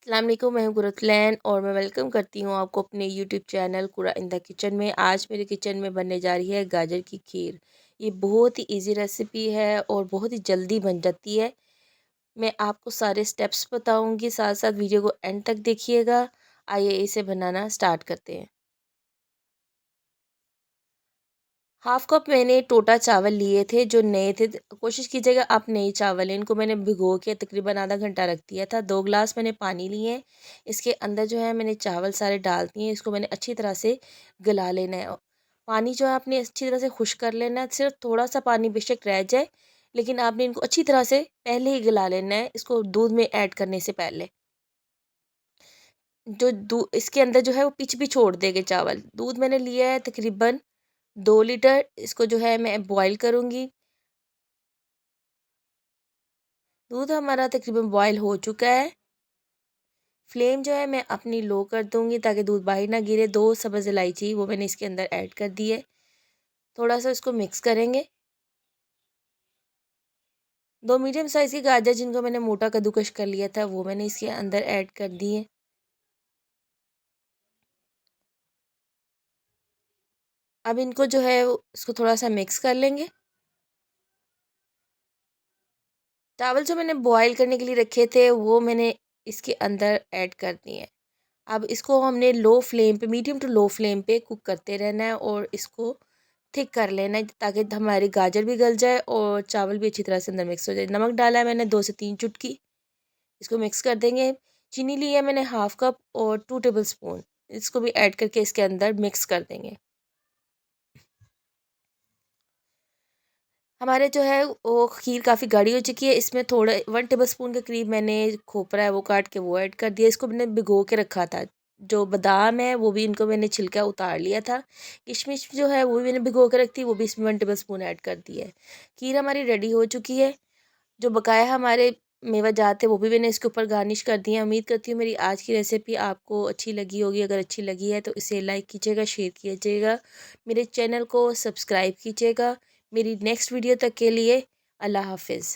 अस्सलाम वालेकुम, मैं हूँ कुरतलैन और मैं वेलकम करती हूँ आपको अपने यूट्यूब चैनल कुरा इन द किचन में। आज मेरे किचन में बनने जा रही है गाजर की खीर। ये बहुत ही इजी रेसिपी है और बहुत ही जल्दी बन जाती है। मैं आपको सारे स्टेप्स बताऊँगी, साथ साथ वीडियो को एंड तक देखिएगा। आइए इसे बनाना स्टार्ट करते हैं। हाफ कप मैंने टोटा चावल लिए थे जो नए थे। कोशिश कीजिएगा आप नए चावल लें। इनको मैंने भिगो के तकरीबन आधा घंटा रख दिया था। 2 ग्लास मैंने पानी लिए हैं। इसके अंदर जो है मैंने चावल सारे डाल दिए हैं। इसको मैंने अच्छी तरह से गला लेना है। पानी जो है आपने अच्छी तरह से खुश कर लेना है। सिर्फ थोड़ा सा पानी बेशक रह जाए, लेकिन आपने इनको अच्छी तरह से पहले ही गला लेना है, इसको दूध में ऐड करने से पहले। जो इसके अंदर जो है वो पिच भी छोड़ देंगे चावल। दूध मैंने लिया है तकरीबन 2 लीटर। इसको जो है मैं बॉईल करूँगी। दूध हमारा तकरीबन बॉयल हो चुका है। फ्लेम जो है मैं अपनी लो कर दूंगी ताकि दूध बाहर ना गिरे। 2 सब्ज़ इलायची वो मैंने इसके अंदर ऐड कर दी है। थोड़ा सा इसको मिक्स करेंगे। 2 मीडियम साइज़ की गाजर जिनको मैंने मोटा कद्दूकस कर लिया था वो मैंने इसके अंदर ऐड कर दी है। अब इनको जो है इसको थोड़ा सा मिक्स कर लेंगे। चावल जो मैंने बॉयल करने के लिए रखे थे वो मैंने इसके अंदर ऐड कर दिए हैं। अब इसको हमने लो फ्लेम पे, मीडियम टू लो फ्लेम पे कुक करते रहना है और इसको थिक कर लेना है ताकि हमारी गाजर भी गल जाए और चावल भी अच्छी तरह से अंदर मिक्स हो जाए। नमक डाला है मैंने 2 से 3 चुटकी। इसको मिक्स कर देंगे। चीनी ली है मैंने हाफ कप और 2 टेबल स्पून। इसको भी ऐड करके इसके अंदर मिक्स कर देंगे। हमारे जो है वो खीर काफ़ी गाढ़ी हो चुकी है। इसमें थोड़ा 1 टेबल स्पून के करीब मैंने खोपरा है वो काट के वो ऐड कर दिया। इसको मैंने भिगो के रखा था। जो बादाम है वो भी इनको मैंने छिलका उतार लिया था। किशमिश जो है वो भी मैंने भिगो के रखी थी, वो भी इसमें 1 टेबल स्पून ऐड कर दी है। खीर हमारी रेडी हो चुकी है। जो बकाया हमारे मेवाजात थे वो भी मैंने इसके ऊपर गार्निश कर दिए हैं। उम्मीद करती हूँ मेरी आज की रेसिपी आपको अच्छी लगी होगी। अगर अच्छी लगी है तो इसे लाइक कीजिएगा, शेयर कीजिएगा, मेरे चैनल को सब्सक्राइब कीजिएगा। मेरी नेक्स्ट वीडियो तक के लिए अल्लाह हाफिज़।